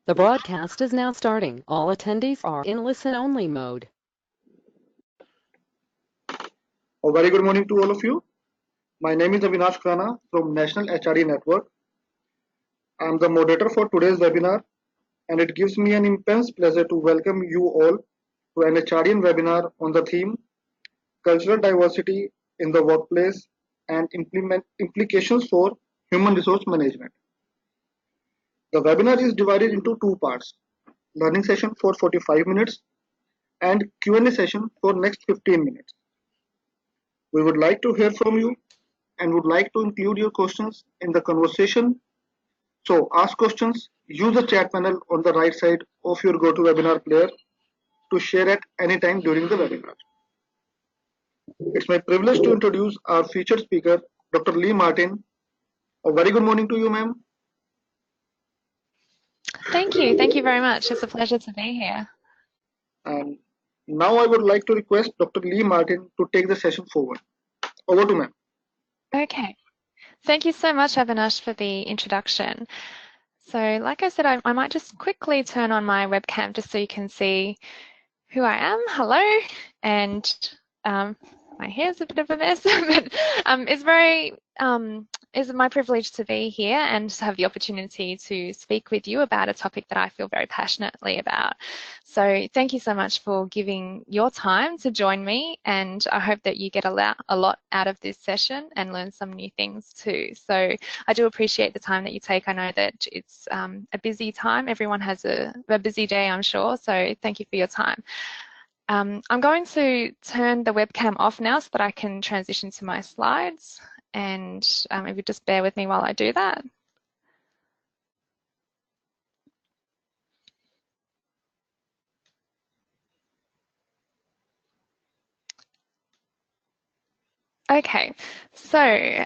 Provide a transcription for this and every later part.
The broadcast is now starting. All attendees are in listen-only mode. A very good morning to all of you. My name is Avinash Khurana from National HRD Network. I am the moderator for today's webinar, and it gives me an immense pleasure to welcome you all to an NHRDN webinar on the theme Cultural Diversity in the Workplace and Implications for Human Resource Management. The webinar is divided into two parts, learning session for 45 minutes and Q&A session for next 15 minutes. We would like to hear from you and would like to include your questions in the conversation. So ask questions, use the chat panel on the right side of your GoToWebinar player to share at any time during the webinar. It's my privilege to introduce our featured speaker, Dr. Lee Martin. A very good morning to you, ma'am. Thank you. Thank you very much. It's a pleasure to be here. And now I would like to request Dr. Lee Martin to take the session forward. Over to ma'am. Okay. Thank you so much, Avinash, for the introduction. So like I said, I might just quickly turn on my webcam just so you can see who I am. Hello. And my hair's a bit of a mess, but it's my privilege to be here and to have the opportunity to speak with you about a topic that I feel very passionately about. So thank you so much for giving your time to join me, and I hope that you get a lot out of this session and learn some new things too. So I do appreciate the time that you take. I know that it's a busy time. Everyone has a busy day, I'm sure, so thank you for your time. I'm going to turn the webcam off now so that I can transition to my slides, and if you just bear with me while I do that. Okay, so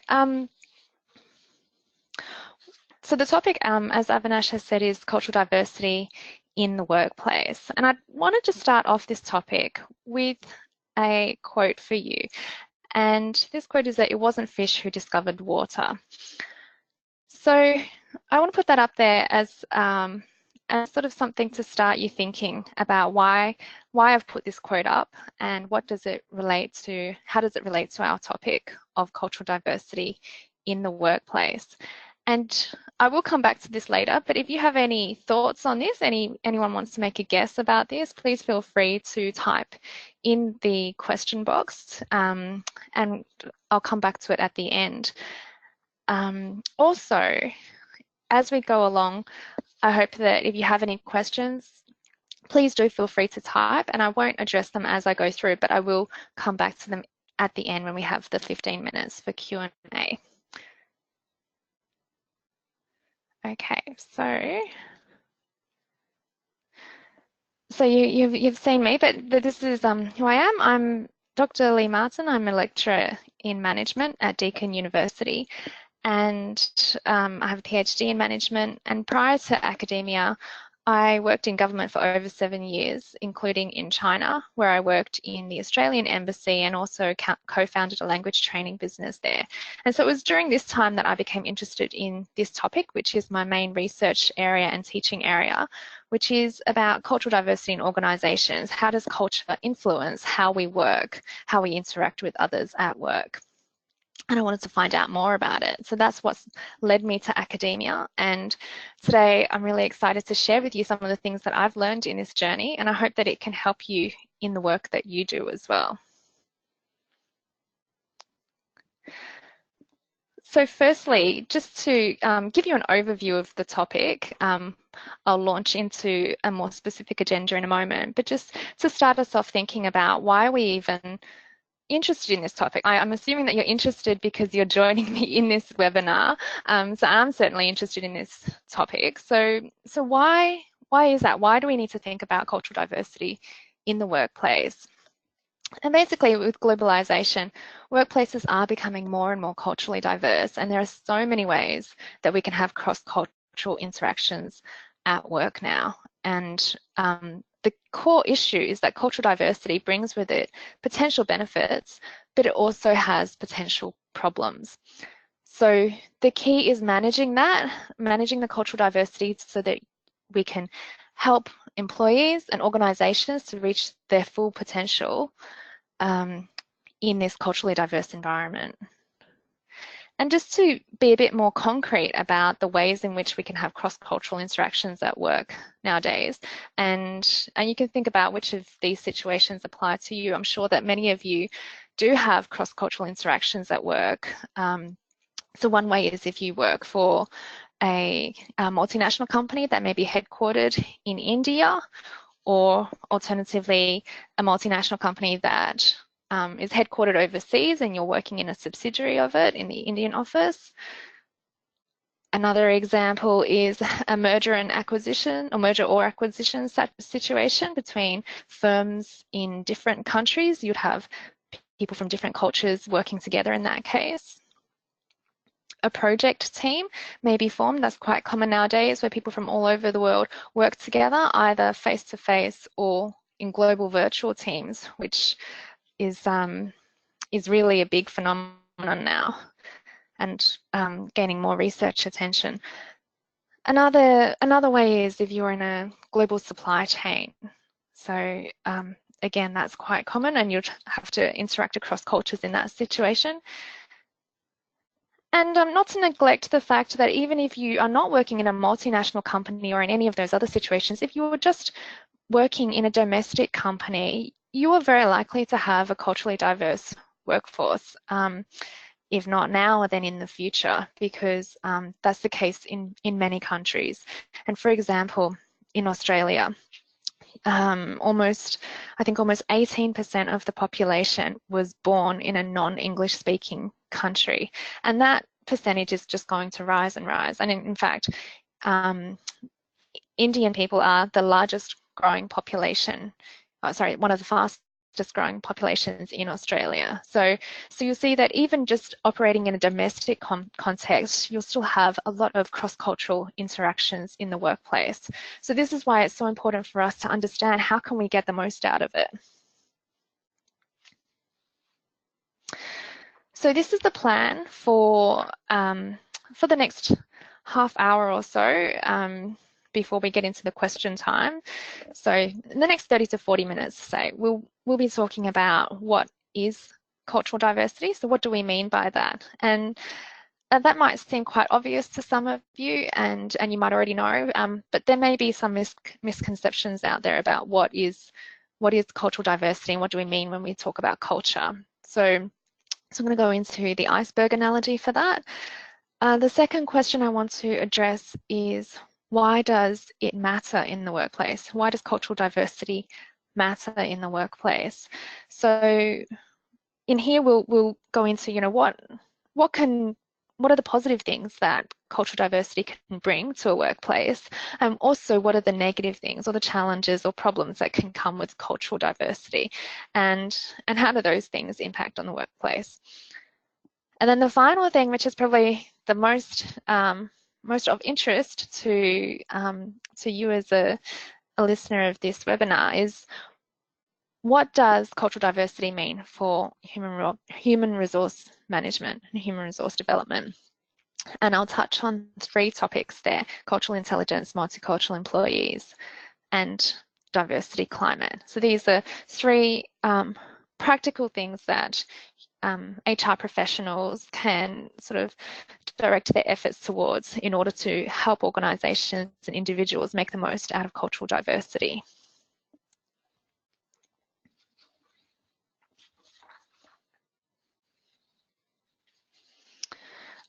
the topic, as Avinash has said, is cultural diversity in the workplace. And I wanted to start off this topic with a quote for you. And this quote is that it wasn't fish who discovered water. So I want to put that up there as sort of something to start you thinking about why I've put this quote up and what does it relate to, how does it relate to our topic of cultural diversity in the workplace. And I will come back to this later, but if you have any thoughts on this, anyone wants to make a guess about this, please feel free to type in the question box, and I'll come back to it at the end. Also, as we go along, I hope that if you have any questions, please do feel free to type, and I won't address them as I go through, but I will come back to them at the end when we have the 15 minutes for Q&A. Okay, so you've seen me, but this is who I am. I'm Dr. Lee Martin. I'm a lecturer in management at Deakin University, and I have a PhD in management. And prior to academia, I worked in government for over 7 years, including in China, where I worked in the Australian Embassy and also co-founded a language training business there. And so it was during this time that I became interested in this topic, which is my main research area and teaching area, which is about cultural diversity in organisations. How does culture influence how we work, how we interact with others at work? And I wanted to find out more about it. So that's what's led me to academia. And today I'm really excited to share with you some of the things that I've learned in this journey, and I hope that it can help you in the work that you do as well. So firstly, just to give you an overview of the topic, I'll launch into a more specific agenda in a moment, but just to start us off thinking about why are we even interested in this topic. I'm assuming that you're interested because you're joining me in this webinar. So I'm certainly interested in this topic. So why is that? Why do we need to think about cultural diversity in the workplace? And basically with globalization, workplaces are becoming more and more culturally diverse, and there are so many ways that we can have cross-cultural interactions at work now. And the core issue is that cultural diversity brings with it potential benefits, but it also has potential problems. So the key is managing the cultural diversity so that we can help employees and organisations to reach their full potential in this culturally diverse environment. And just to be a bit more concrete about the ways in which we can have cross-cultural interactions at work nowadays, and you can think about which of these situations apply to you. I'm sure that many of you do have cross-cultural interactions at work. So one way is if you work for a multinational company that may be headquartered in India, or alternatively, a multinational company that is headquartered overseas and you're working in a subsidiary of it in the Indian office. Another example is a merger and acquisition, or merger or acquisition situation between firms in different countries. You'd have people from different cultures working together in that case. A project team may be formed. That's quite common nowadays, where people from all over the world work together, either face-to-face or in global virtual teams, which is really a big phenomenon now, and gaining more research attention. Another way is if you're in a global supply chain. So again, that's quite common, and you'd have to interact across cultures in that situation. And not to neglect the fact that even if you are not working in a multinational company or in any of those other situations, if you're just working in a domestic company, you are very likely to have a culturally diverse workforce, if not now, then in the future, because that's the case in many countries. And for example, in Australia, almost 18% of the population was born in a non-English speaking country, and that percentage is just going to rise and rise. And in fact, Indian people are the largest growing population, one of the fastest growing populations in Australia. So you'll see that even just operating in a domestic context, you'll still have a lot of cross-cultural interactions in the workplace. So this is why it's so important for us to understand how can we get the most out of it. So this is the plan for the next half hour or so before we get into the question time. So in the next 30 to 40 minutes, say, we'll be talking about what is cultural diversity. So what do we mean by that? And that might seem quite obvious to some of you, and you might already know, but there may be some misconceptions out there about what is cultural diversity and what do we mean when we talk about culture. So I'm going to go into the iceberg analogy for that. The second question I want to address is, why does it matter in the workplace? Why does cultural diversity matter in the workplace? So in here we'll go into, what are the positive things that cultural diversity can bring to a workplace, and also what are the negative things or the challenges or problems that can come with cultural diversity, and how do those things impact on the workplace? And then the final thing, which is probably the most of interest to you as a listener of this webinar, is what does cultural diversity mean for human resource management and human resource development? And I'll touch on 3 topics there: cultural intelligence, multicultural employees, and diversity climate. So these are 3 practical things that HR professionals can sort of direct their efforts towards in order to help organisations and individuals make the most out of cultural diversity.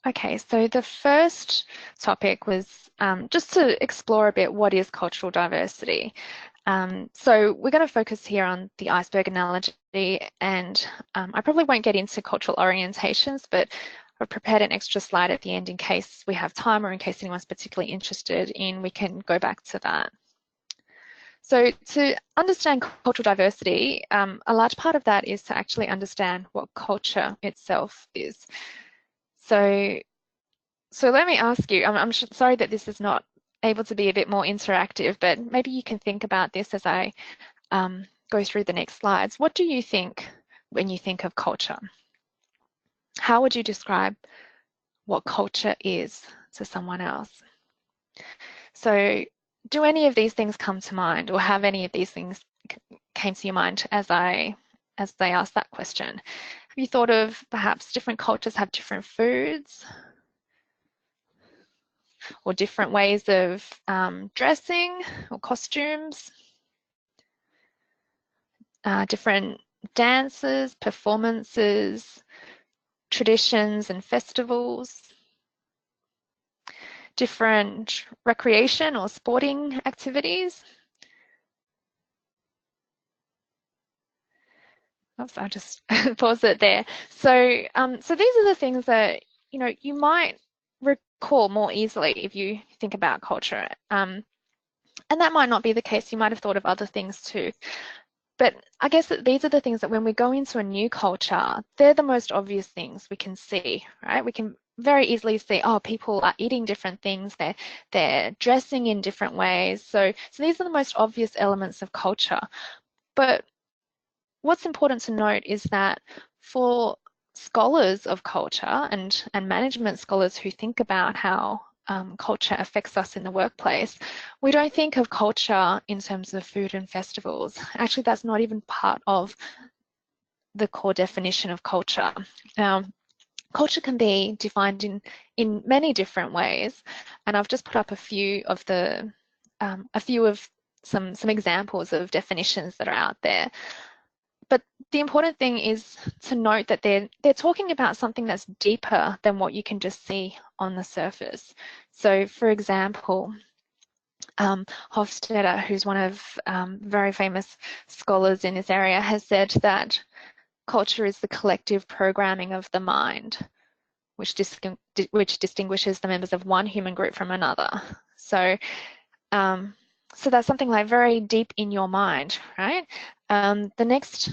Okay, so the first topic was just to explore a bit what is cultural diversity. So we're going to focus here on the iceberg analogy, and I probably won't get into cultural orientations, but I've prepared an extra slide at the end in case we have time, or in case anyone's particularly interested in, we can go back to that. So to understand cultural diversity, a large part of that is to actually understand what culture itself is. So let me ask you, I'm sorry that this is not able to be a bit more interactive, but maybe you can think about this as I go through the next slides. What do you think when you think of culture? How would you describe what culture is to someone else? So do any of these things come to mind, or have any of these things came to your mind as I asked that question? Have you thought of perhaps different cultures have different foods, or different ways of dressing or costumes, different dances, performances, traditions and festivals, different recreation or sporting activities? Oops, I'll just pause it there. So, so these are the things that, you know, you might recall more easily if you think about culture. And that might not be the case. You might have thought of other things too. But I guess that these are the things that when we go into a new culture, they're the most obvious things we can see, right? We can very easily see, oh, people are eating different things, they're dressing in different ways. So these are the most obvious elements of culture. But what's important to note is that for scholars of culture and management scholars who think about how culture affects us in the workplace, we don't think of culture in terms of food and festivals. Actually, that's not even part of the core definition of culture. Culture can be defined in many different ways, and I've just put up a few of some examples of definitions that are out there. But the important thing is to note that they're talking about something that's deeper than what you can just see on the surface. So, for example, Hofstadter, who's one of very famous scholars in this area, has said that culture is the collective programming of the mind, which distinguishes the members of one human group from another. So, so that's something like very deep in your mind, right? The next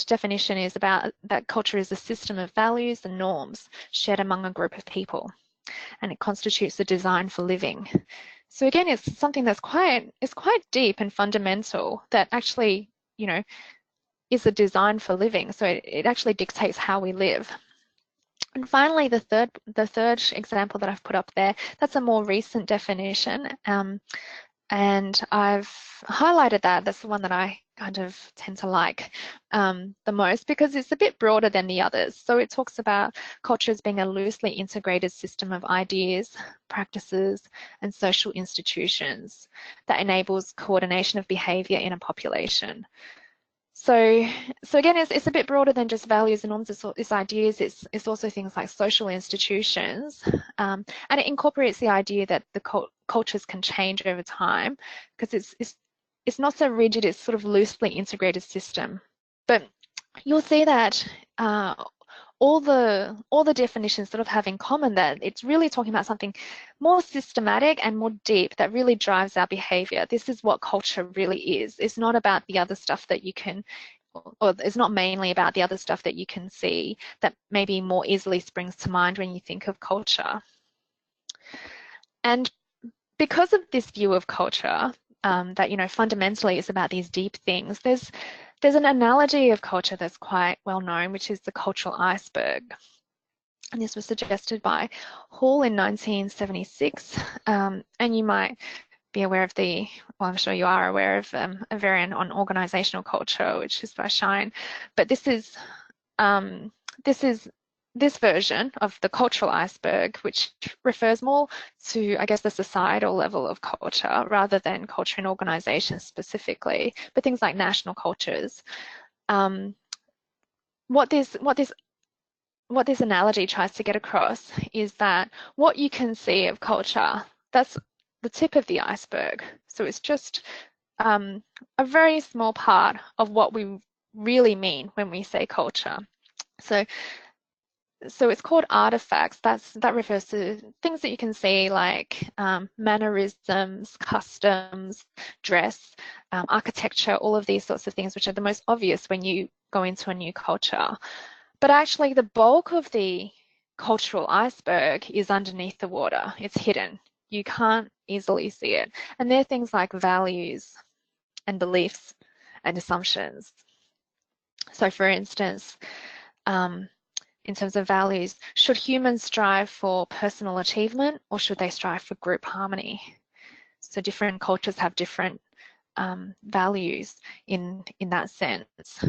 definition is about that culture is a system of values and norms shared among a group of people, and it constitutes the design for living. So again, it's something that's quite deep and fundamental that actually, you know, is a design for living. So it actually dictates how we live. And finally, the third example that I've put up there, that's a more recent definition. And I've highlighted that. That's the one that I kind of tend to like the most because it's a bit broader than the others. So it talks about culture as being a loosely integrated system of ideas, practices, and social institutions that enables coordination of behavior in a population. So again, it's a bit broader than just values and norms. It's ideas. It's also things like social institutions, and it incorporates the idea that the cultures can change over time because it's not so rigid. It's sort of loosely integrated system. But you'll see that all the definitions sort of have in common that it's really talking about something more systematic and more deep that really drives our behavior. This is what culture really is. It's not about the other stuff that you can, or it's not mainly about the other stuff that you can see that maybe more easily springs to mind when you think of culture. And because of this view of culture, that, you know, fundamentally is about these deep things, there's an analogy of culture that's quite well known, which is the cultural iceberg. And this was suggested by Hall in 1976. And you might be aware of well, I'm sure you are aware of a variant on organizational culture, which is by Shine. But this version of the cultural iceberg, which refers more to, I guess, the societal level of culture rather than culture in organizations specifically, but things like national cultures. What this analogy tries to get across is that what you can see of culture, that's the tip of the iceberg. So it's just a very small part of what we really mean when we say culture. So it's called artifacts. That refers to things that you can see like mannerisms, customs, dress, architecture, all of these sorts of things, which are the most obvious when you go into a new culture. But actually the bulk of the cultural iceberg is underneath the water. It's hidden. You can't easily see it. And they're things like values and beliefs and assumptions. So for instance, in terms of values, should humans strive for personal achievement or should they strive for group harmony? So different cultures have different values in that sense.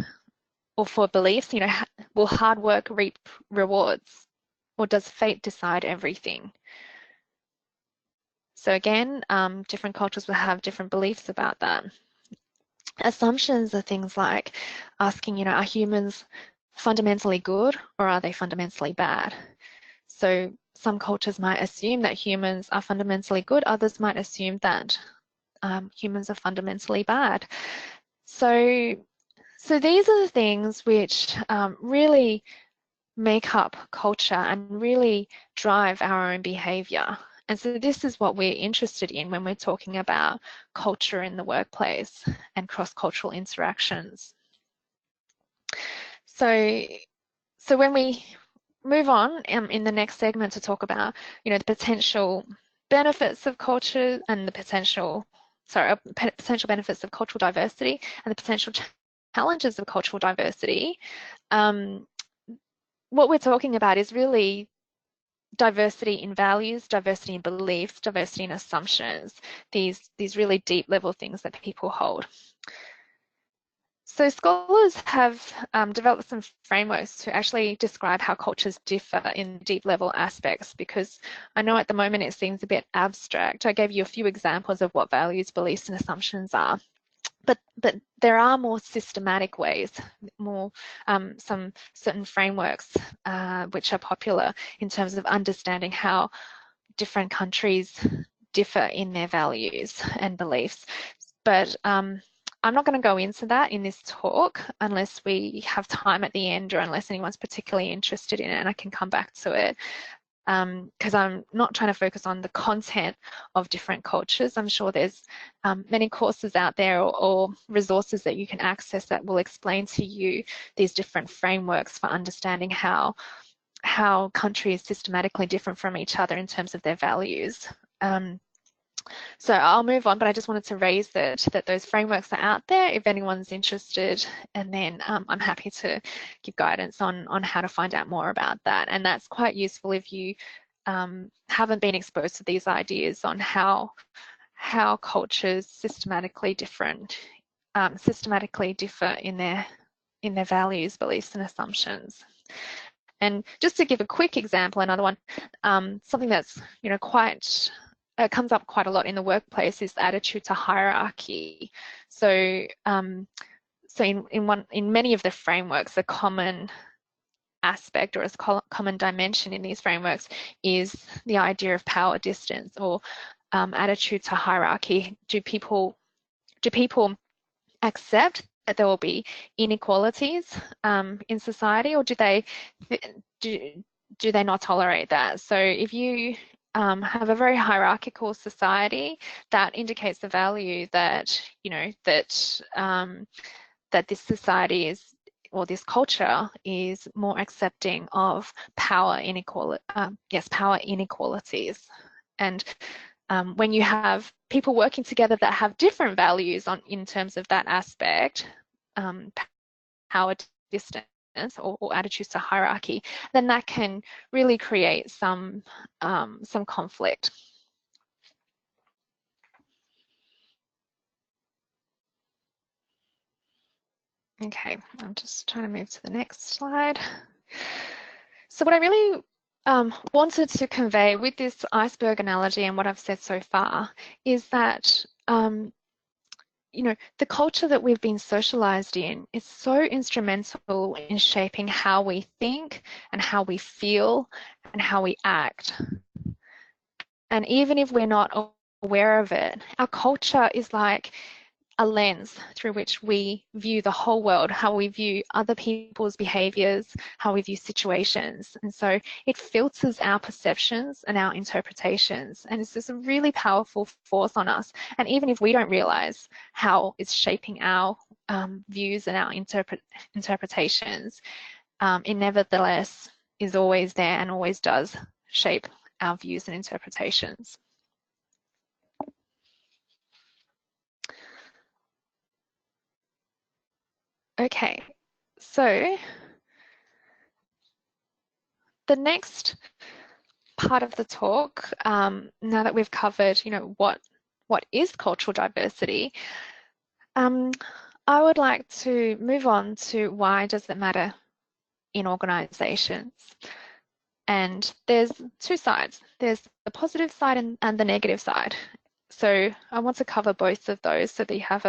Or for beliefs, you know, will hard work reap rewards, or does fate decide everything? So again, different cultures will have different beliefs about that. Assumptions are things like asking, you know, are humans fundamentally good or are they fundamentally bad? So some cultures might assume that humans are fundamentally good, others might assume that humans are fundamentally bad. So these are the things which really make up culture and really drive our own behaviour. And so this is what we're interested in when we're talking about culture in the workplace and cross-cultural interactions. So when we move on in the next segment to talk about, you know, the potential benefits of culture and the potential benefits of cultural diversity and the potential challenges of cultural diversity, what we're talking about is really diversity in values, diversity in beliefs, diversity in assumptions, these really deep level things that people hold. So scholars have developed some frameworks to actually describe how cultures differ in deep level aspects, because I know at the moment it seems a bit abstract. I gave you a few examples of what values, beliefs and assumptions are. But there are more systematic ways, more some certain frameworks which are popular in terms of understanding how different countries differ in their values and beliefs. But I'm not going to go into that in this talk unless we have time at the end or unless anyone's particularly interested in it, and I can come back to it. Because I'm not trying to focus on the content of different cultures. I'm sure there's many courses out there or resources that you can access that will explain to you these different frameworks for understanding how countries systematically differ from each other in terms of their values. So I'll move on, but I just wanted to raise that those frameworks are out there if anyone's interested, and then I'm happy to give guidance on how to find out more about that. And that's quite useful if you haven't been exposed to these ideas on how cultures systematically differ in their values, beliefs, and assumptions. And just to give a quick example, another one, something that's, you know, quite comes up quite a lot in the workplace is the attitude to hierarchy. So in many of the frameworks, a common aspect or a common dimension in these frameworks is the idea of power distance or attitude to hierarchy. Do people accept that there will be inequalities in society, or do they not tolerate that? So if you have a very hierarchical society, that indicates the value that, you know, that this society is, or this culture is more accepting of power inequalities. And when you have people working together that have different values in terms of that aspect, power distance or attitudes to hierarchy, then that can really create some conflict. Okay, I'm just trying to move to the next slide. So what I really wanted to convey with this iceberg analogy and what I've said so far is that you know, the culture that we've been socialized in is so instrumental in shaping how we think and how we feel and how we act. And even if we're not aware of it, our culture is like a lens through which we view the whole world, how we view other people's behaviors, how we view situations. And so it filters our perceptions and our interpretations. And it's just a really powerful force on us. And even if we don't realize how it's shaping our views and our interpretations, it nevertheless is always there and always does shape our views and interpretations. Okay, so the next part of the talk, now that we've covered, what is cultural diversity, I would like to move on to why does it matter in organizations. And there's two sides. There's the positive side and the negative side. So I want to cover both of those so that you have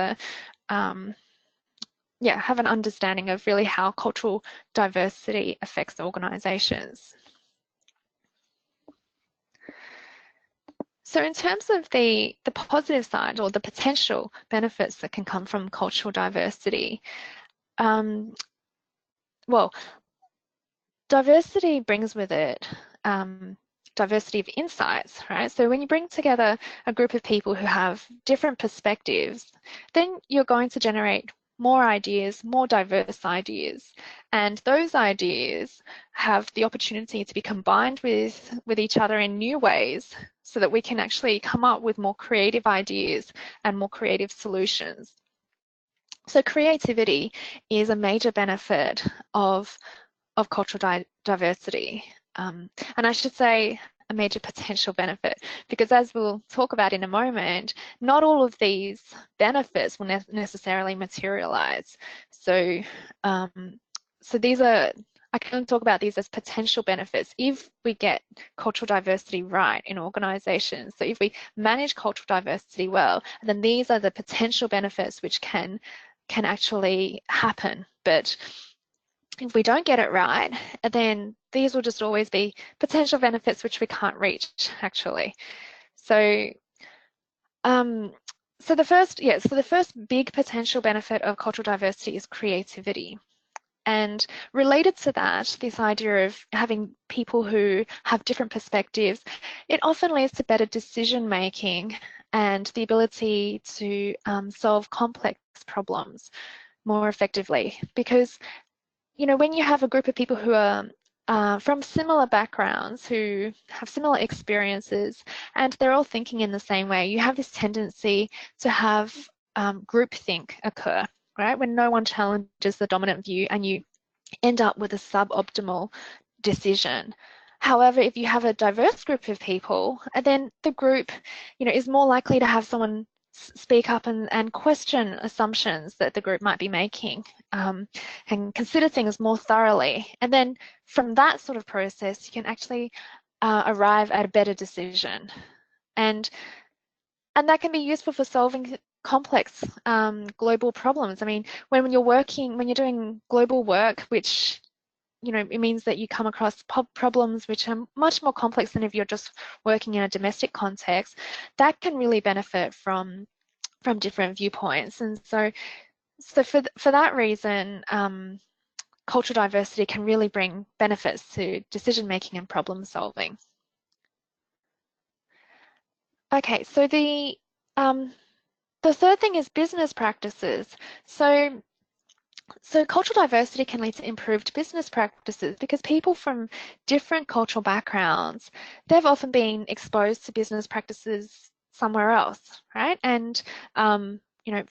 have an understanding of really how cultural diversity affects organizations. So in terms of the positive side, or the potential benefits that can come from cultural diversity, well, diversity brings with it diversity of insights, right? So when you bring together a group of people who have different perspectives, then you're going to generate more ideas, more diverse ideas. And those ideas have the opportunity to be combined with each other in new ways so that we can actually come up with more creative ideas and more creative solutions. So creativity is a major benefit of cultural diversity. And I should say a major potential benefit, because as we'll talk about in a moment, not all of these benefits will necessarily materialize. So, so these are, I can talk about these as potential benefits if we get cultural diversity right in organizations. So if we manage cultural diversity well, then these are the potential benefits which can actually happen. But if we don't get it right, then these will just always be potential benefits which we can't reach, actually. So, so the first big potential benefit of cultural diversity is creativity. And related to that, this idea of having people who have different perspectives, it often leads to better decision making and the ability to solve complex problems more effectively. Because when you have a group of people who are from similar backgrounds, who have similar experiences, and they're all thinking in the same way, you have this tendency to have groupthink occur, right? When no one challenges the dominant view and you end up with a suboptimal decision. However, if you have a diverse group of people, then the group, is more likely to have someone speak up and question assumptions that the group might be making, and consider things more thoroughly. And then from that sort of process, you can actually arrive at a better decision. And that can be useful for solving complex global problems. I mean, when you're doing global work, which it means that you come across problems which are much more complex than if you're just working in a domestic context, that can really benefit from different viewpoints. And so for that reason, cultural diversity can really bring benefits to decision making and problem solving. Okay, so the third thing is business practices. So cultural diversity can lead to improved business practices because people from different cultural backgrounds, they've often been exposed to business practices somewhere else, right? And from a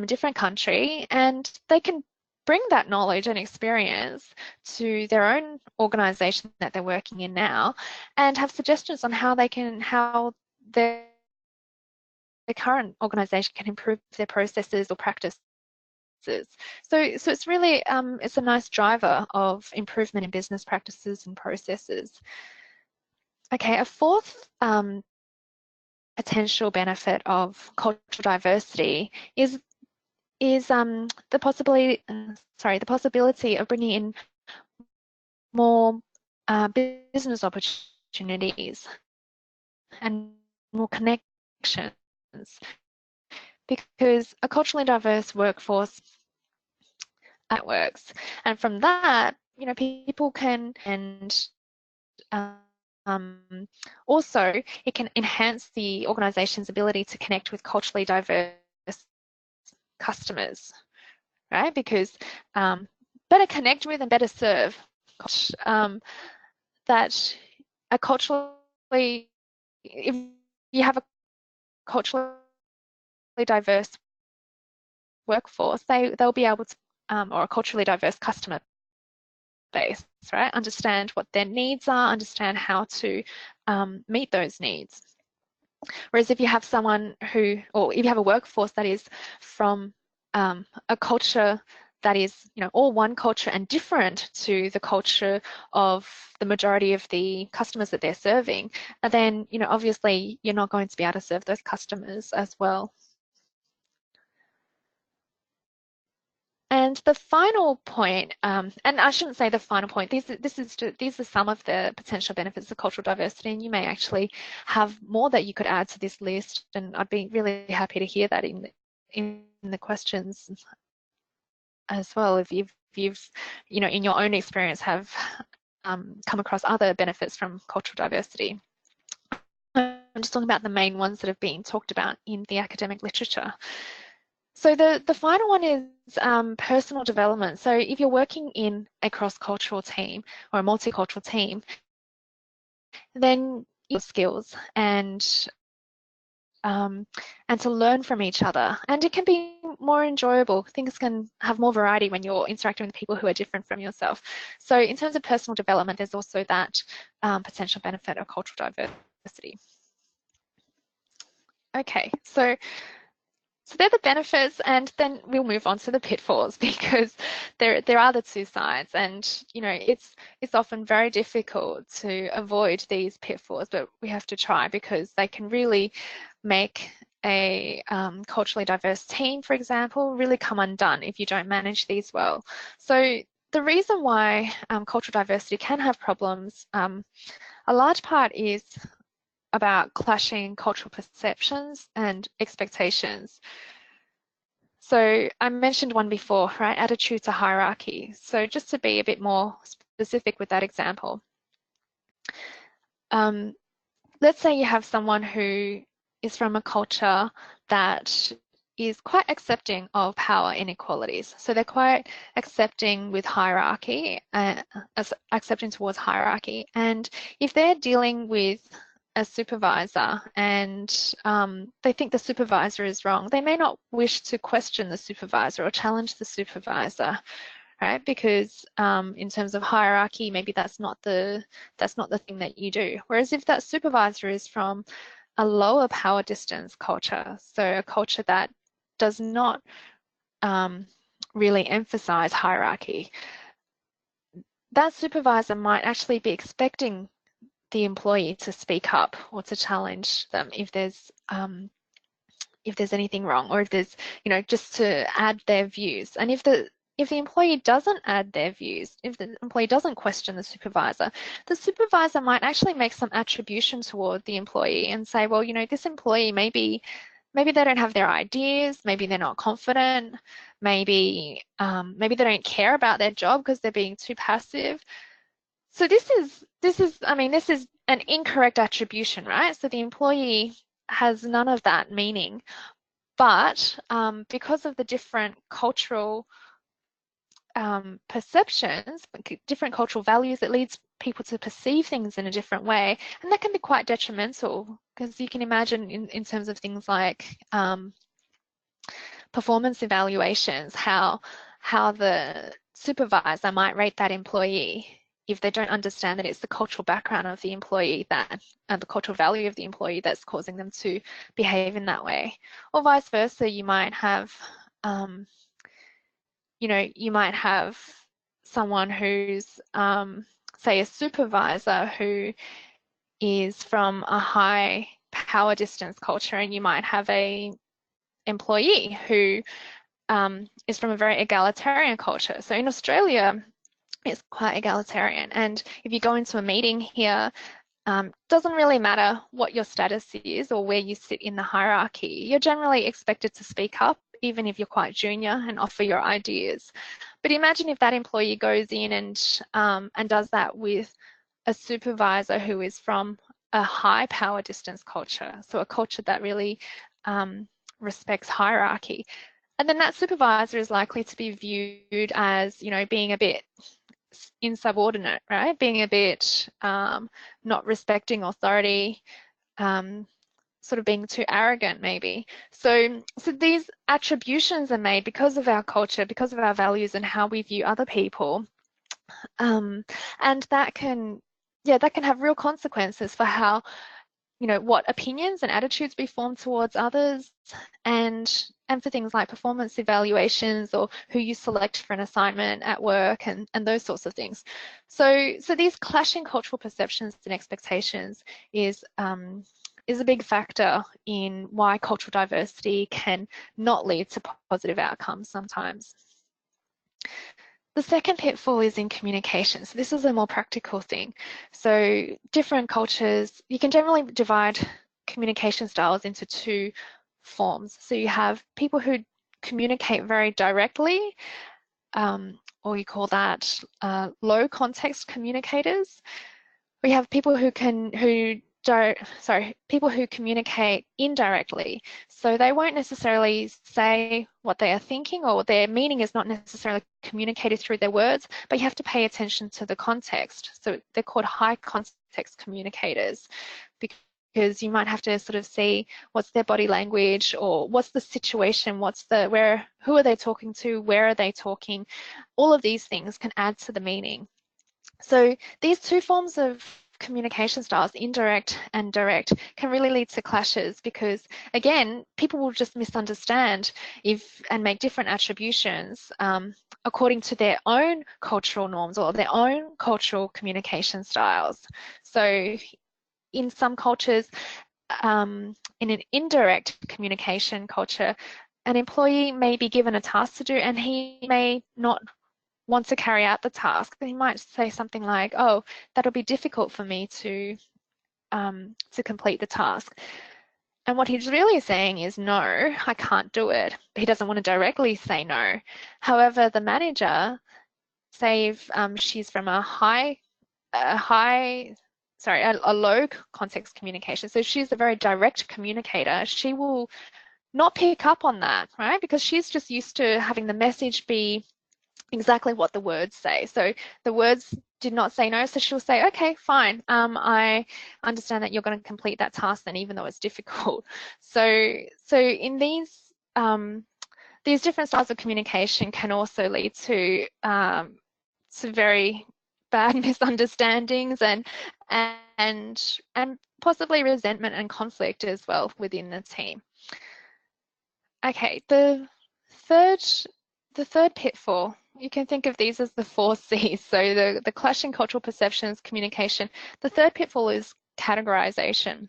different country, and they can bring that knowledge and experience to their own organization that they're working in now, and have suggestions on how their current organization can improve their processes or practices. So it's really it's a nice driver of improvement in business practices and processes. Okay, a fourth potential benefit of cultural diversity is the possibility of bringing in more business opportunities and more connections, because a culturally diverse workforce networks, and from that, people can, and also it can enhance the organization's ability to connect with culturally diverse customers, right? Because better connect with and better serve, that a culturally, if you have a culturally diverse workforce, they'll be able to, or a culturally diverse customer base, right? Understand what their needs are, understand how to meet those needs. Whereas if you have someone who, or if you have a workforce that is from a culture that is, all one culture and different to the culture of the majority of the customers that they're serving, then, obviously you're not going to be able to serve those customers as well. And the final point, and I shouldn't say the final point, these are some of the potential benefits of cultural diversity, and you may actually have more that you could add to this list, and I'd be really happy to hear that in the questions as well, if you've in your own experience have come across other benefits from cultural diversity. I'm just talking about the main ones that have been talked about in the academic literature. So the final one is personal development. So if you're working in a cross-cultural team or a multicultural team, then your skills and to learn from each other. And it can be more enjoyable. Things can have more variety when you're interacting with people who are different from yourself. So in terms of personal development, there's also that potential benefit of cultural diversity. Okay, so they're the benefits, and then we'll move on to the pitfalls, because there are the two sides, and it's often very difficult to avoid these pitfalls, but we have to try, because they can really make a culturally diverse team, for example, really come undone if you don't manage these well. So the reason why cultural diversity can have problems, a large part is about clashing cultural perceptions and expectations. So I mentioned one before, right? Attitude to hierarchy. So just to be a bit more specific with that example, let's say you have someone who is from a culture that is quite accepting of power inequalities. So they're quite accepting with hierarchy, accepting towards hierarchy. And if they're dealing with a supervisor and they think the supervisor is wrong, they may not wish to question the supervisor or challenge the supervisor, right? Because in terms of hierarchy, maybe that's not the thing that you do. Whereas if that supervisor is from a lower power distance culture, so a culture that does not really emphasize hierarchy, that supervisor might actually be expecting the employee to speak up or to challenge them if there's anything wrong, or if there's, just to add their views. And if the employee doesn't add their views, if the employee doesn't question the supervisor might actually make some attribution toward the employee and say, well, this employee maybe they don't have their ideas, maybe they're not confident, maybe they don't care about their job because they're being too passive. So this is an incorrect attribution, right? So the employee has none of that meaning, but because of the different cultural perceptions, different cultural values, it leads people to perceive things in a different way, and that can be quite detrimental, because you can imagine in terms of things like performance evaluations, how the supervisor might rate that employee if they don't understand that it's the cultural background of the employee, that the cultural value of the employee that's causing them to behave in that way. Or vice versa, you might have someone who's say a supervisor who is from a high power distance culture, and you might have a employee who is from a very egalitarian culture. So in Australia, it's quite egalitarian, and if you go into a meeting here, doesn't really matter what your status is or where you sit in the hierarchy. You're generally expected to speak up, even if you're quite junior, and offer your ideas. But imagine if that employee goes in and does that with a supervisor who is from a high power distance culture, so a culture that really respects hierarchy. And then that supervisor is likely to be viewed as, being a bit insubordinate, right? Being a bit not respecting authority, sort of being too arrogant maybe. So these attributions are made because of our culture, because of our values and how we view other people. And that can have real consequences for how, what opinions and attitudes we form towards others, and for things like performance evaluations or who you select for an assignment at work, and those sorts of things. So these clashing cultural perceptions and expectations is a big factor in why cultural diversity can not lead to positive outcomes sometimes. The second pitfall is in communication. So this is a more practical thing. So different cultures, you can generally divide communication styles into two forms. So you have people who communicate very directly, or you call that low context communicators. We have people who communicate indirectly. So they won't necessarily say what they are thinking, or their meaning is not necessarily communicated through their words, but you have to pay attention to the context. So they're called high context communicators, because you might have to sort of see what's their body language, or what's the situation, who are they talking to, where are they talking. All of these things can add to the meaning. So these two forms of communication styles, indirect and direct, can really lead to clashes, because again, people will just misunderstand and make different attributions according to their own cultural norms or their own cultural communication styles. So in some cultures, in an indirect communication culture, an employee may be given a task to do and he may not want to carry out the task. He might say something like, "Oh, that'll be difficult for me to complete the task." And what he's really saying is, "No, I can't do it." He doesn't want to directly say no. However, the manager, say if she's from a low context communication, so she's a very direct communicator, she will not pick up on that, right? Because she's just used to having the message be exactly what the words say. So the words did not say no, so she'll say, "Okay, fine. I understand that you're going to complete that task then, even though it's difficult." So in these different styles of communication can also lead to very bad misunderstandings and possibly resentment and conflict as well within the team. Okay, the third pitfall, you can think of these as the 4 C's. So the clashing cultural perceptions, communication. The third pitfall is categorization.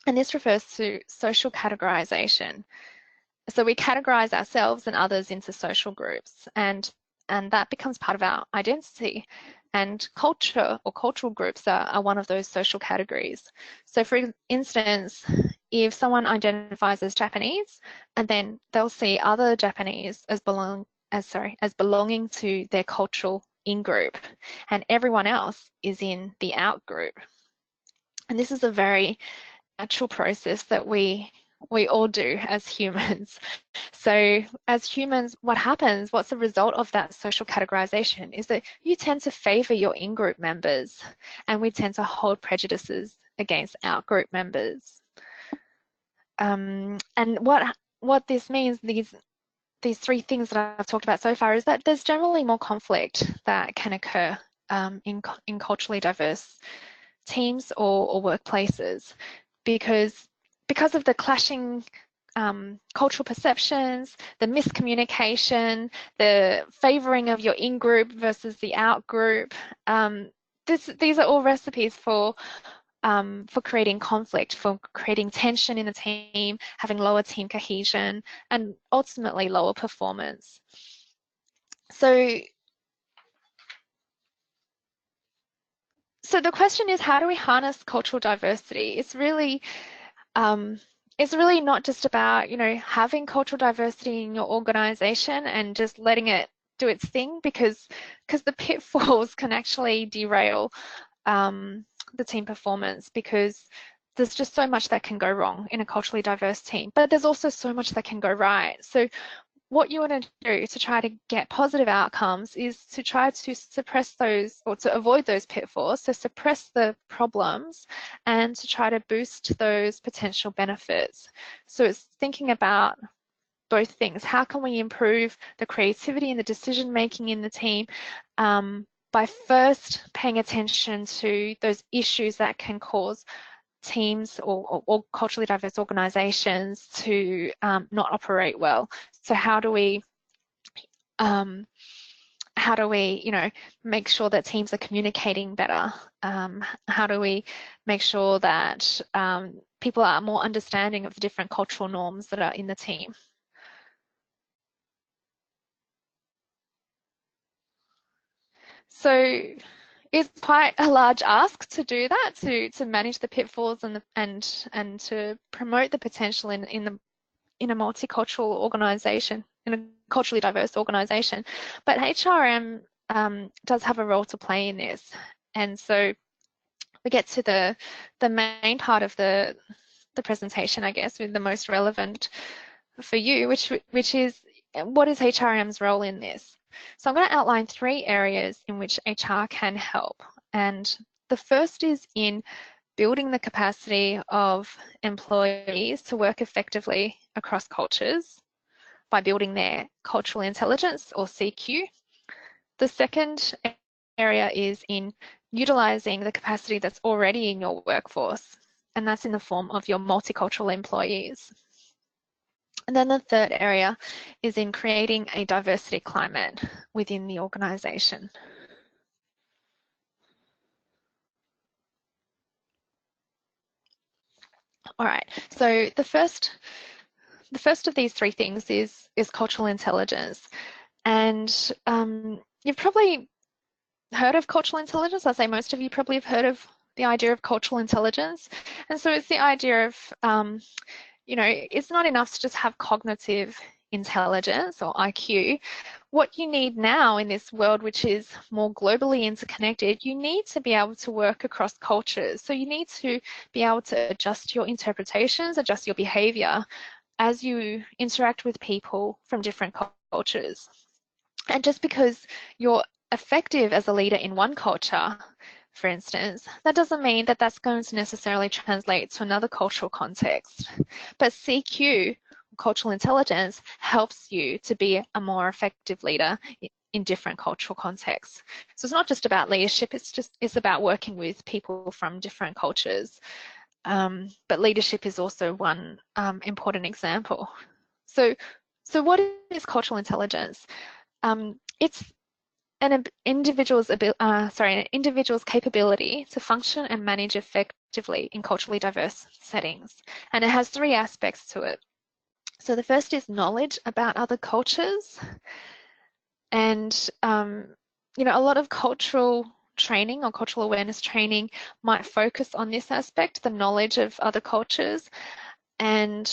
And this refers to social categorization. So we categorize ourselves and others into social groups, and that becomes part of our identity. And culture or cultural groups are one of those social categories. So for instance, if someone identifies as Japanese, and then they'll see other Japanese as belonging to their cultural in-group, and everyone else is in the out-group. And this is a very natural process that we all do as humans. So as humans, what's the result of that social categorization is that you tend to favor your in-group members, and we tend to hold prejudices against out-group members. And what this means, these 3 things that I've talked about so far, is that there's generally more conflict that can occur in culturally diverse teams or workplaces, because of the clashing cultural perceptions, the miscommunication, the favoring of your in-group versus the out-group. These are all recipes for creating conflict, for creating tension in the team, having lower team cohesion, and ultimately lower performance. So the question is, how do we harness cultural diversity? It's really not just about, having cultural diversity in your organization and just letting it do its thing, because the pitfalls can actually derail the team performance, because there's just so much that can go wrong in a culturally diverse team, but there's also so much that can go right. So what you want to do to try to get positive outcomes is to try to suppress those, or to avoid those pitfalls, so suppress the problems and to try to boost those potential benefits. So it's thinking about both things. How can we improve the creativity and the decision making in the team, by first paying attention to those issues that can cause teams or culturally diverse organizations to not operate well. So how do we make sure that teams are communicating better? How do we make sure that people are more understanding of the different cultural norms that are in the team? So it's quite a large ask to do that, to manage the pitfalls and to promote the potential in a multicultural organization, in a culturally diverse organization. But HRM does have a role to play in this. And so we get to the main part of the presentation, I guess, with the most relevant for you, which is, what is HRM's role in this? So I'm going to outline 3 areas in which HR can help. And the first is in building the capacity of employees to work effectively across cultures by building their cultural intelligence, or CQ. The second area is in utilizing the capacity that's already in your workforce, and that's in the form of your multicultural employees. And then the third area is in creating a diversity climate within the organization. All right, so the first of these 3 things is cultural intelligence. And you've probably heard of cultural intelligence. I'd say most of you probably have heard of the idea of cultural intelligence. And so it's the idea of, it's not enough to just have cognitive intelligence or IQ. What you need now in this world, which is more globally interconnected, you need to be able to work across cultures. So you need to be able to adjust your interpretations, adjust your behavior as you interact with people from different cultures. And just because you're effective as a leader in one culture, for instance, that doesn't mean that that's going to necessarily translate to another cultural context. But CQ, cultural intelligence, helps you to be a more effective leader in different cultural contexts. So it's not just about leadership, it's about working with people from different cultures. But leadership is also one important example. So what is cultural intelligence? It's an individual's capability to function and manage effectively in culturally diverse settings. And it has 3 aspects to it. So the first is knowledge about other cultures. And, a lot of cultural training or cultural awareness training might focus on this aspect, the knowledge of other cultures. And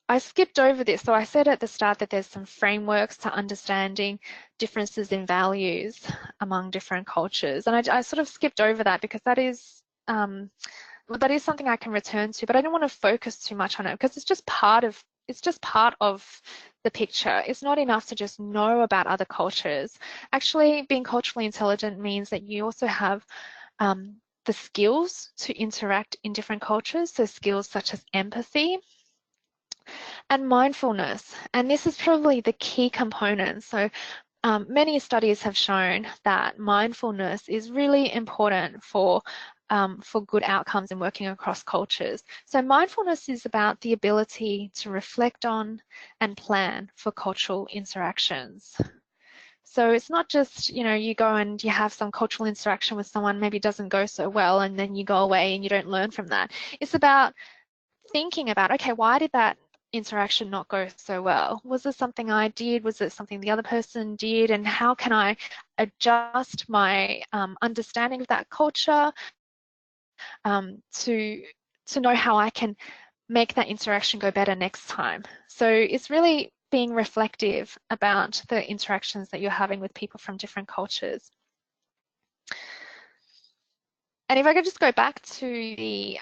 I skipped over this. So I said at the start that there's some frameworks to understanding differences in values among different cultures. And I sort of skipped over that because that is something I can return to, but I don't want to focus too much on it because it's just part of the picture. It's not enough to just know about other cultures. Actually, being culturally intelligent means that you also have the skills to interact in different cultures. So skills such as empathy and mindfulness. And this is probably the key component. So many studies have shown that mindfulness is really important for good outcomes in working across cultures. So mindfulness is about the ability to reflect on and plan for cultural interactions. So it's not just, you go and you have some cultural interaction with someone, maybe it doesn't go so well, and then you go away and you don't learn from that. It's about thinking about, okay, why did that interaction not go so well? Was it something I did? Was it something the other person did? And how can I adjust my understanding of that culture to know how I can make that interaction go better next time? So it's really being reflective about the interactions that you're having with people from different cultures. And if I could just go back to the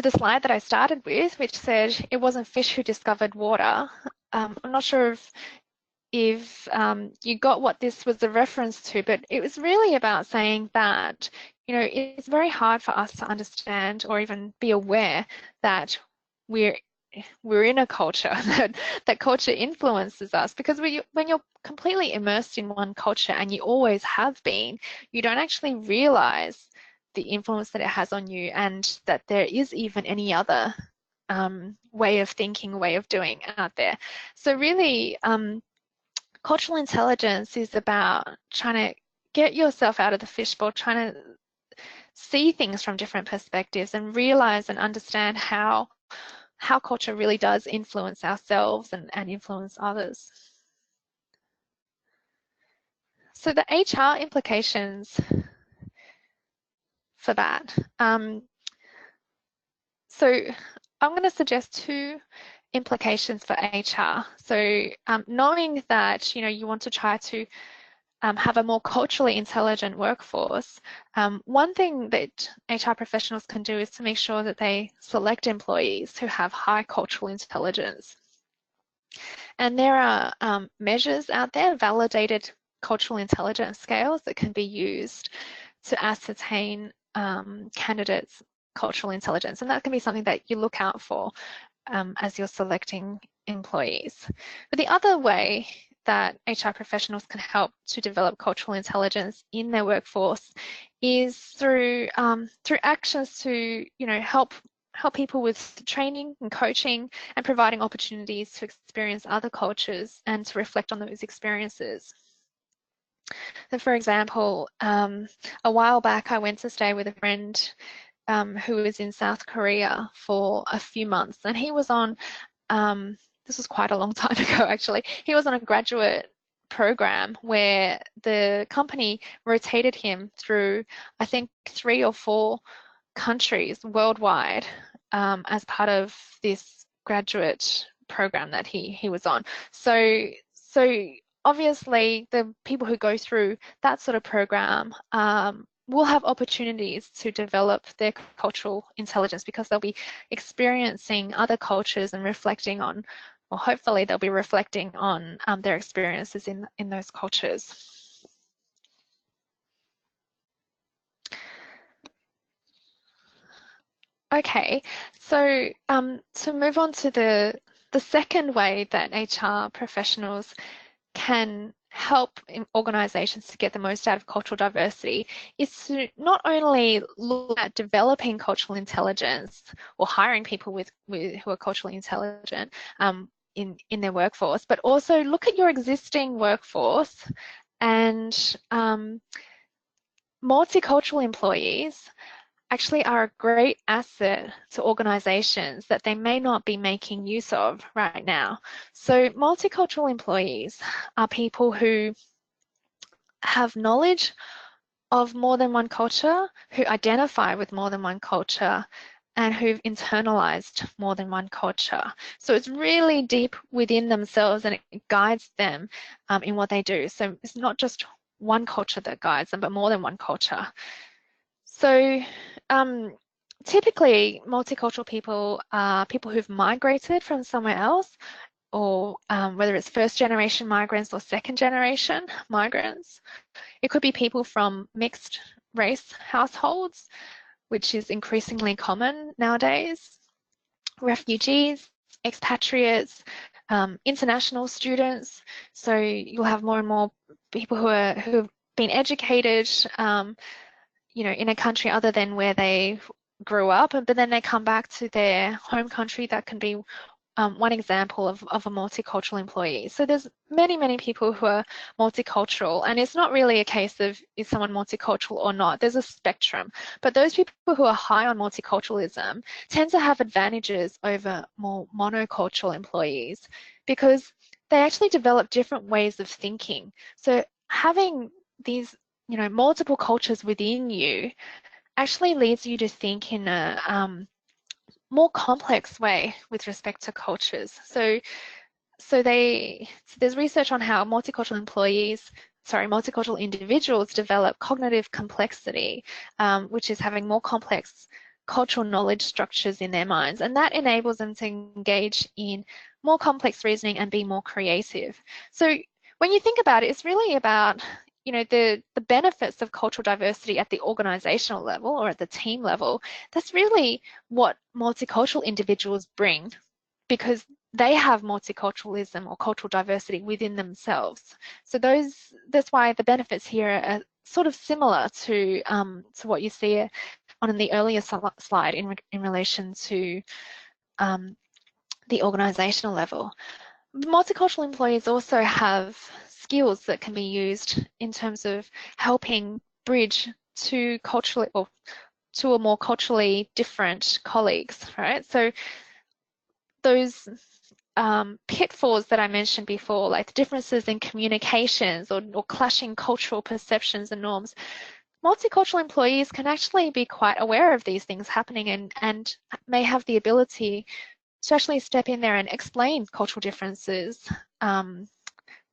slide that I started with, which said it wasn't fish who discovered water. I'm not sure if you got what this was a reference to, but it was really about saying that, it's very hard for us to understand or even be aware that we're we're in a culture, that culture influences us, because when you're completely immersed in one culture, and you always have been, you don't actually realize the influence that it has on you, and that there is even any other way of thinking, way of doing out there. So really, cultural intelligence is about trying to get yourself out of the fishbowl, trying to see things from different perspectives and realize and understand how culture really does influence ourselves and influence others. So the HR implications for that. So I'm going to suggest two implications for HR. So knowing that you want to try to have a more culturally intelligent workforce, one thing that HR professionals can do is to make sure that they select employees who have high cultural intelligence. And there are measures out there, validated cultural intelligence scales, that can be used to ascertain candidates' cultural intelligence. And that can be something that you look out for as you're selecting employees. But the other way that HR professionals can help to develop cultural intelligence in their workforce is through actions to help people with training and coaching, and providing opportunities to experience other cultures and to reflect on those experiences. So for example, a while back I went to stay with a friend who was in South Korea for a few months, and he was on this was quite a long time ago actually. He was on a graduate program where the company rotated him through, I think, 3 or 4 countries worldwide as part of this graduate program that he was on. So obviously the people who go through that sort of program will have opportunities to develop their cultural intelligence, because they'll be experiencing other cultures and reflecting on, or hopefully they'll be reflecting on their experiences in those cultures. Okay, so to move on to the second way that HR professionals can help organizations to get the most out of cultural diversity is to not only look at developing cultural intelligence or hiring people who are culturally intelligent in their workforce, but also look at your existing workforce, and multicultural employees actually are a great asset to organizations that they may not be making use of right now. So multicultural employees are people who have knowledge of more than one culture, who identify with more than one culture, and who've internalized more than one culture. So it's really deep within themselves, and it guides them in what they do. So it's not just one culture that guides them, but more than one culture. So typically, multicultural people are people who've migrated from somewhere else, or whether it's first-generation migrants or second-generation migrants. It could be people from mixed race households, which is increasingly common nowadays, refugees, expatriates, international students. So you'll have more and more people who have been educated in a country other than where they grew up, but then they come back to their home country. That can be one example of a multicultural employee. So there's many people who are multicultural, and it's not really a case of is someone multicultural or not. There's a spectrum, but those people who are high on multiculturalism tend to have advantages over more monocultural employees, because they actually develop different ways of thinking. So having these multiple cultures within you actually leads you to think in a more complex way with respect to cultures. So there's research on how multicultural individuals develop cognitive complexity, which is having more complex cultural knowledge structures in their minds, and that enables them to engage in more complex reasoning and be more creative. So when you think about it, it's really about the benefits of cultural diversity at the organizational level or at the team level. That's really what multicultural individuals bring because they have multiculturalism or cultural diversity within themselves. So that's why the benefits here are sort of similar to what you see on the earlier slide in relation to the organizational level. Multicultural employees also have skills that can be used in terms of helping bridge to culturally or to a more culturally different colleagues, right? So those pitfalls that I mentioned before, like the differences in communications or clashing cultural perceptions and norms, multicultural employees can actually be quite aware of these things happening and may have the ability to actually step in there and explain cultural differences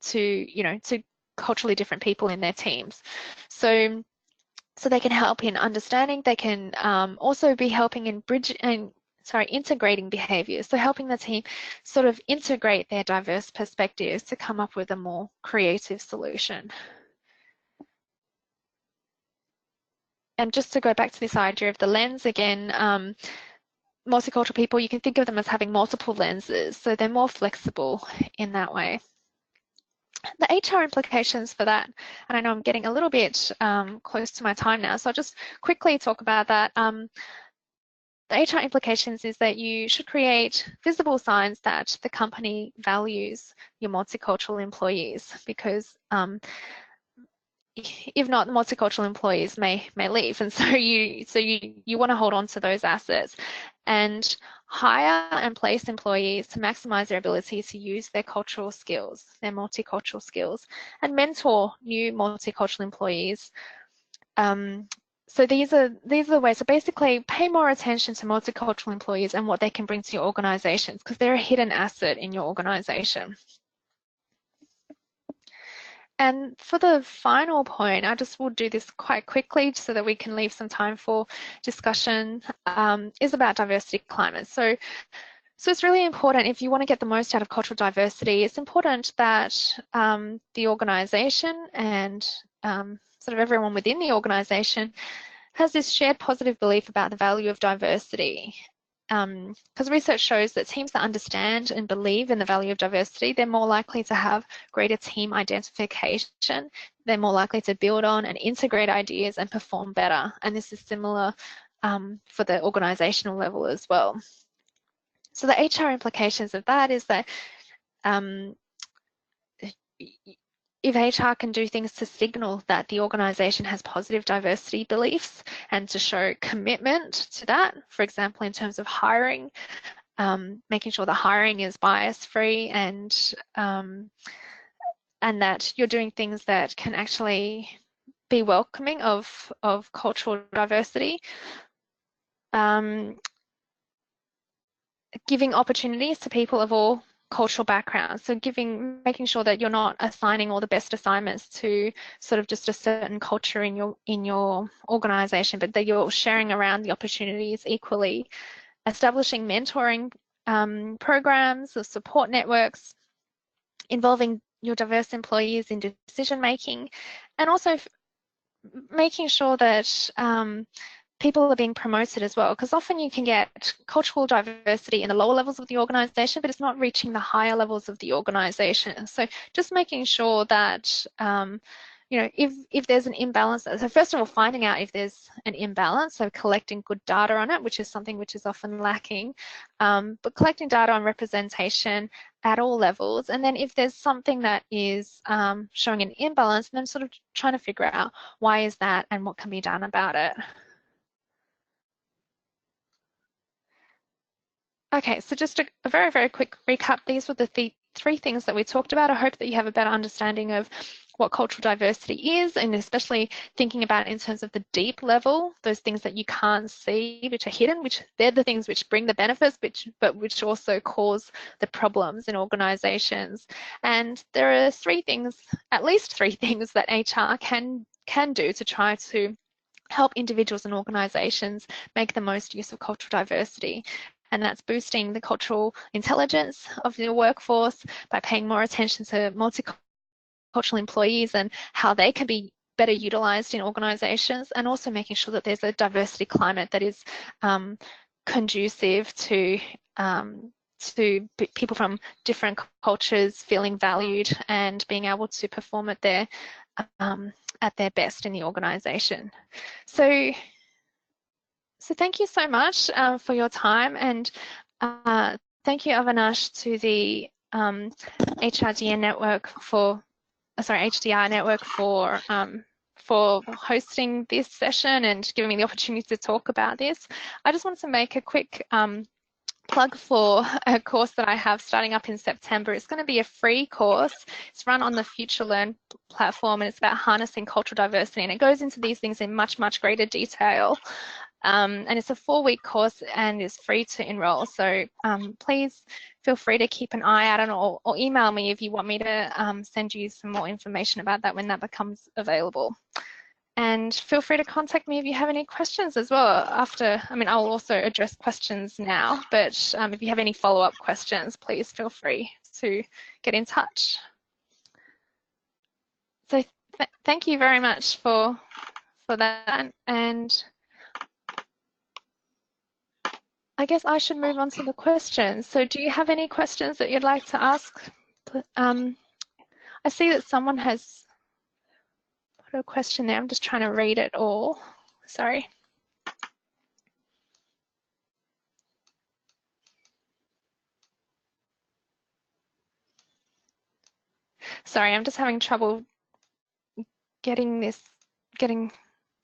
to culturally different people in their teams. So they can help in understanding. They can also be helping in integrating behaviours. So helping the team sort of integrate their diverse perspectives to come up with a more creative solution. And just to go back to this idea of the lens again, multicultural people, you can think of them as having multiple lenses, so they're more flexible in that way. The HR implications for that, and I know I'm getting a little bit close to my time now, so I'll just quickly talk about that. The HR implications is that you should create visible signs that the company values your multicultural employees, because if not, the multicultural employees may leave, and so you want to hold on to those assets and hire and place employees to maximize their ability to use their cultural skills, their multicultural skills, and mentor new multicultural employees. So these are the ways. So basically, pay more attention to multicultural employees and what they can bring to your organizations, because they're a hidden asset in your organization. And for the final point, I just will do this quite quickly so that we can leave some time for discussion, is about diversity climate. So it's really important, if you want to get the most out of cultural diversity, it's important that the organisation and sort of everyone within the organisation has this shared positive belief about the value of diversity. Because research shows that teams that understand and believe in the value of diversity, they're more likely to have greater team identification. They're more likely to build on and integrate ideas and perform better. And this is similar for the organizational level as well. So the HR implications of that is that if HR can do things to signal that the organisation has positive diversity beliefs and to show commitment to that, for example, in terms of hiring, making sure the hiring is bias-free and that you're doing things that can actually be welcoming of cultural diversity, giving opportunities to people of all cultural backgrounds. So making sure that you're not assigning all the best assignments to sort of just a certain culture in your organization, but that you're sharing around the opportunities equally. Establishing mentoring programs or support networks, involving your diverse employees in decision making, and also making sure that people are being promoted as well, because often you can get cultural diversity in the lower levels of the organisation, but it's not reaching the higher levels of the organisation. So just making sure that, if there's an imbalance, so first of all, finding out if there's an imbalance, so collecting good data on it, which is something which is often lacking, but collecting data on representation at all levels. And then if there's something that is showing an imbalance, then sort of trying to figure out why is that and what can be done about it. Okay, so just a very, very quick recap. These were the three things that we talked about. I hope that you have a better understanding of what cultural diversity is, and especially thinking about it in terms of the deep level, those things that you can't see, which are hidden, which they're the things which bring the benefits, but which also cause the problems in organizations. And there are at least three things that HR can do to try to help individuals and organizations make the most use of cultural diversity. And that's boosting the cultural intelligence of your workforce by paying more attention to multicultural employees and how they can be better utilised in organisations, and also making sure that there's a diversity climate that is conducive to to people from different cultures feeling valued and being able to perform at their best in the organisation. So thank you so much for your time, and thank you, Avinash, to the HRDN network HDR network for hosting this session and giving me the opportunity to talk about this. I just wanted to make a quick plug for a course that I have starting up in September. It's going to be a free course. It's run on the Future Learn platform, and it's about harnessing cultural diversity, and it goes into these things in much, much greater detail. And it's a 4-week course and is free to enroll. So please feel free to keep an eye out or email me if you want me to send you some more information about that when that becomes available. And feel free to contact me if you have any questions as well after. I mean, I'll also address questions now, but if you have any follow-up questions, please feel free to get in touch. So thank you very much for that. And I guess I should move on to the questions. So do you have any questions that you'd like to ask? I see that someone has put a question there. I'm just trying to read it all. Sorry. Sorry, I'm just having trouble getting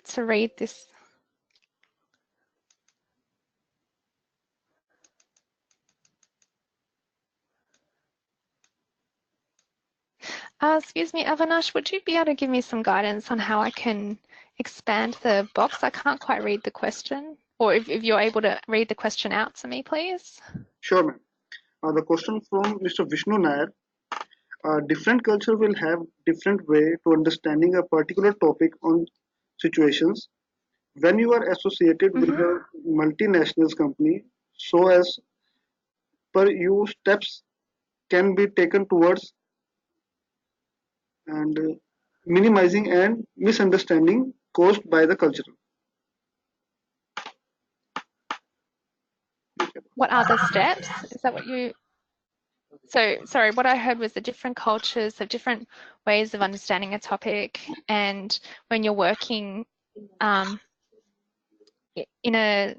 to read this. Excuse me, Avinash, would you be able to give me some guidance on how I can expand the box? I can't quite read the question. Or if you're able to read the question out to me, please. Sure, ma'am. The question from Mr. Vishnu Nair. Different culture will have different way to understanding a particular topic on situations. When you are associated with a multinational company, so as per you steps can be taken towards and minimizing and misunderstanding caused by the culture. What are the steps? Is that what you... So, sorry, what I heard was the different cultures have different ways of understanding a topic, and when you're working in a...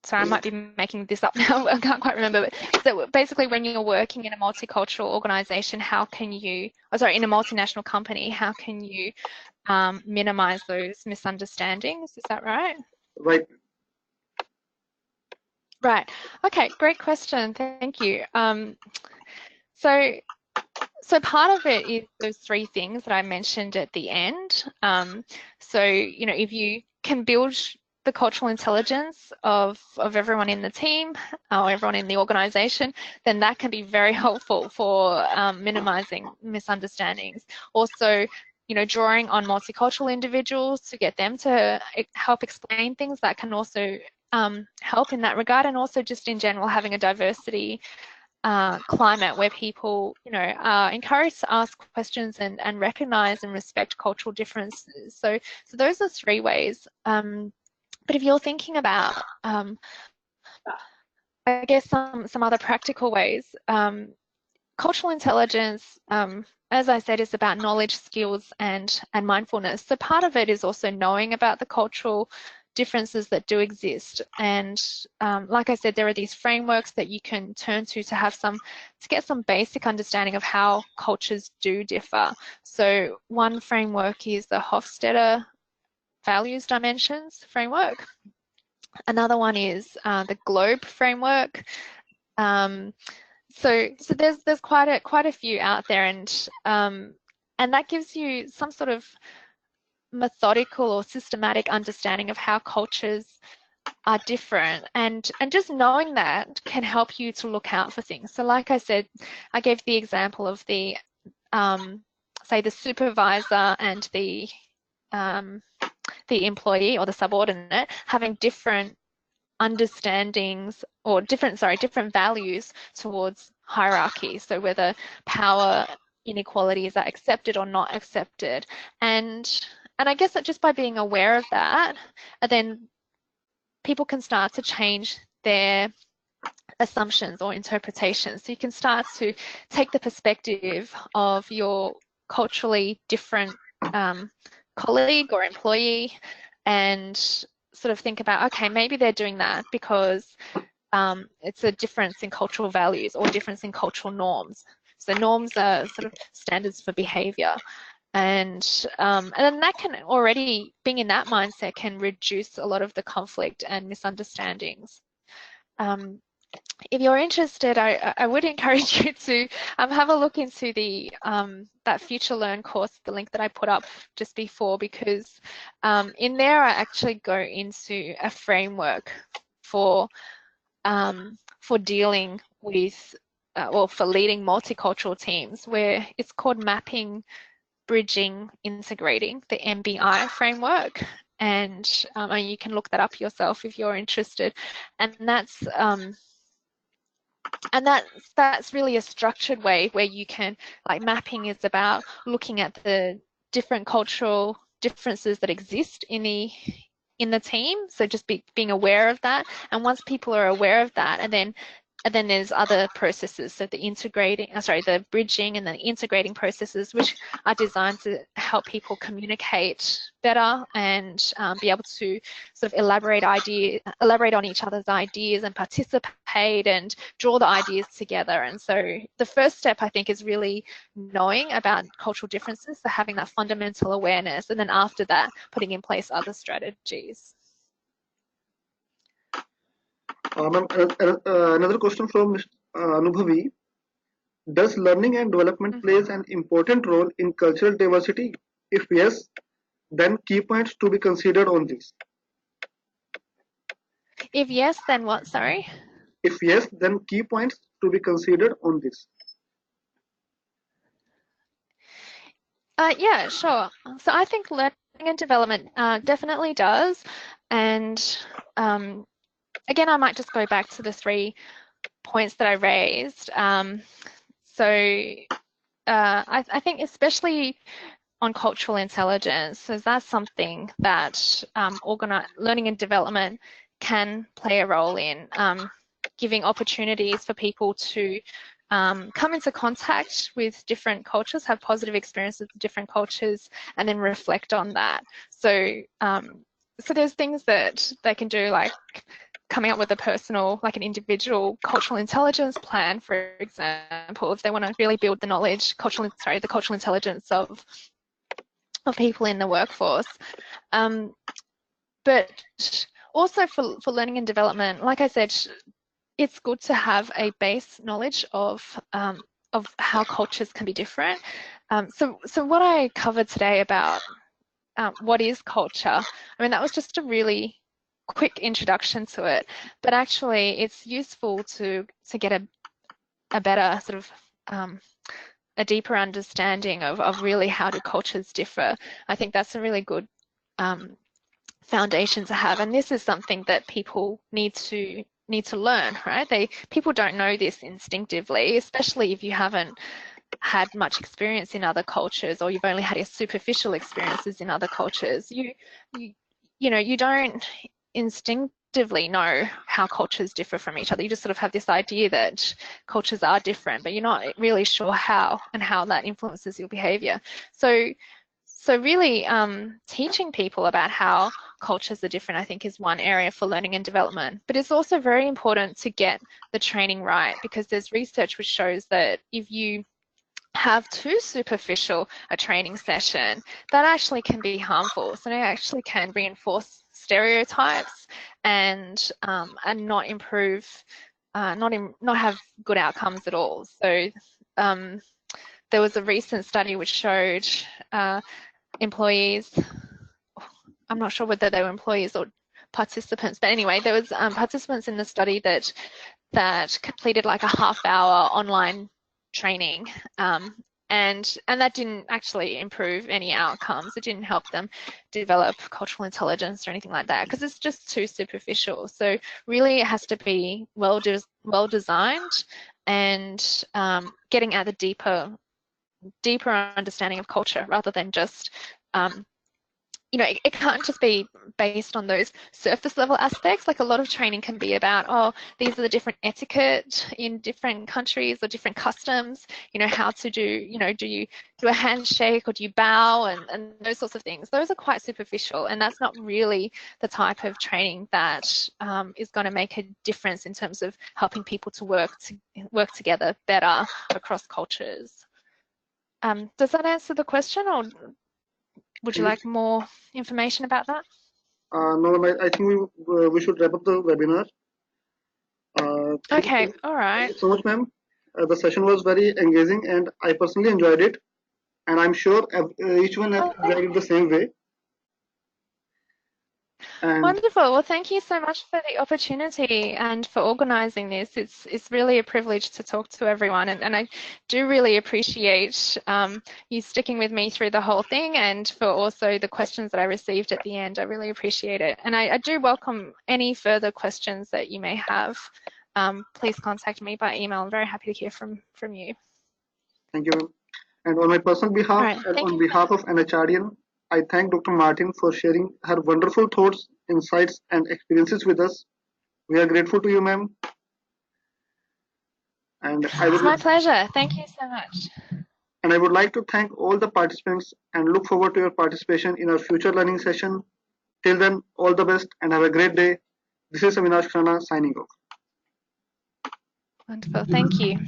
Sorry, I might be making this up now. I can't quite remember. But so basically, when you're working in a multicultural organisation, how can you, in a multinational company, how can you minimise those misunderstandings? Is that right? Right. Right. Okay, great question. Thank you. So part of it is those 3 things that I mentioned at the end. So, you know, if you can build the cultural intelligence of everyone in the team or everyone in the organisation, then that can be very helpful for minimising misunderstandings. Also, you know, drawing on multicultural individuals to get them to help explain things, that can also help in that regard. And also just in general, having a diversity climate where people, you know, are encouraged to ask questions and recognise and respect cultural differences. So those are 3 ways. But if you're thinking about, I guess, some other practical ways, cultural intelligence, as I said, is about knowledge, skills, and mindfulness. So part of it is also knowing about the cultural differences that do exist. And like I said, there are these frameworks that you can turn to get some basic understanding of how cultures do differ. So one framework is the Hofstadter Values Dimensions framework. Another one is the Globe framework. So there's quite a few out there, and that gives you some sort of methodical or systematic understanding of how cultures are different, and just knowing that can help you to look out for things. So like I said, I gave the example of the say the supervisor and the employee or the subordinate having different understandings or different values towards hierarchy. So whether power inequalities are accepted or not accepted, and I guess that just by being aware of that, and then people can start to change their assumptions or interpretations. So you can start to take the perspective of your culturally different colleague or employee and sort of think about, okay, maybe they're doing that because it's a difference in cultural values or difference in cultural norms. So norms are sort of standards for behavior. And then that can already, being in that mindset, can reduce a lot of the conflict and misunderstandings. If you're interested, I would encourage you to have a look into the that Future Learn course, the link that I put up just before, because in there I actually go into a framework for dealing with or for leading multicultural teams, where it's called Mapping, Bridging, Integrating, the MBI framework. And you can look that up yourself if you're interested. And that's really a structured way where you can, like, mapping is about looking at the different cultural differences that exist in the team. So just being aware of that. And once people are aware of that, and then there's other processes, so the bridging and the integrating processes, which are designed to help people communicate better and be able to sort of elaborate on each other's ideas and participate and draw the ideas together. And so the first step, I think, is really knowing about cultural differences, so having that fundamental awareness, and then after that, putting in place other strategies. Another question from Anubhavi. Does learning and development plays an important role in cultural diversity? If yes, then key points to be considered on this. If yes, then what? Sorry? If yes, then key points to be considered on this. Yeah, sure. So I think learning and development definitely does. And again, I might just go back to the 3 points that I raised. I think especially on cultural intelligence, so that's something that learning and development can play a role in, giving opportunities for people to come into contact with different cultures, have positive experiences with different cultures, and then reflect on that. So there's things that they can do, like coming up with a personal, like an individual cultural intelligence plan, for example, if they want to really build the knowledge, the cultural intelligence of people in the workforce. But also for learning and development, like I said, it's good to have a base knowledge of how cultures can be different. So what I covered today about what is culture, I mean, that was just a really quick introduction to it, but actually it's useful to get a better sort of a deeper understanding of really how do cultures differ. I think that's a really good foundation to have, and this is something that people need to learn, right? People don't know this instinctively, especially if you haven't had much experience in other cultures, or you've only had superficial experiences in other cultures. You don't instinctively know how cultures differ from each other. You just sort of have this idea that cultures are different, but you're not really sure how that influences your behavior. So really teaching people about how cultures are different, I think, is one area for learning and development. But it's also very important to get the training right, because there's research which shows that if you have too superficial a training session, that actually can be harmful. So it actually can reinforce stereotypes and not improve, not have good outcomes at all. So there was a recent study which showed employees, I'm not sure whether they were employees or participants, but anyway, there was participants in the study that completed like a half-hour online training, and that didn't actually improve any outcomes. It didn't help them develop cultural intelligence or anything like that, because it's just too superficial. So really it has to be well designed and getting at the deeper understanding of culture, rather than just it can't just be based on those surface level aspects. Like a lot of training can be about, oh, these are the different etiquette in different countries or different customs, how to do, do you do a handshake or do you bow and those sorts of things. Those are quite superficial, and that's not really the type of training that is going to make a difference in terms of helping people to work together better across cultures. Does that answer the question, or would you like more information about that? No, I think we should wrap up the webinar. Okay, all right. Thank you so much, ma'am. The session was very engaging, and I personally enjoyed it. And I'm sure each one has enjoyed it the same way. And wonderful. Well, thank you so much for the opportunity and for organising this. It's really a privilege to talk to everyone, and I do really appreciate you sticking with me through the whole thing, and for also the questions that I received at the end. I really appreciate it, and I do welcome any further questions that you may have. Please contact me by email. I'm very happy to hear from you. Thank you, ma'am. And on my personal behalf, and on behalf of NHRDN, I thank Dr. Martin for sharing her wonderful thoughts, insights, and experiences with us. We are grateful to you, ma'am. And it's my pleasure. Thank you so much. And I would like to thank all the participants and look forward to your participation in our future learning session. Till then, all the best and have a great day. This is Avinash Khurana signing off. Wonderful. Thank you.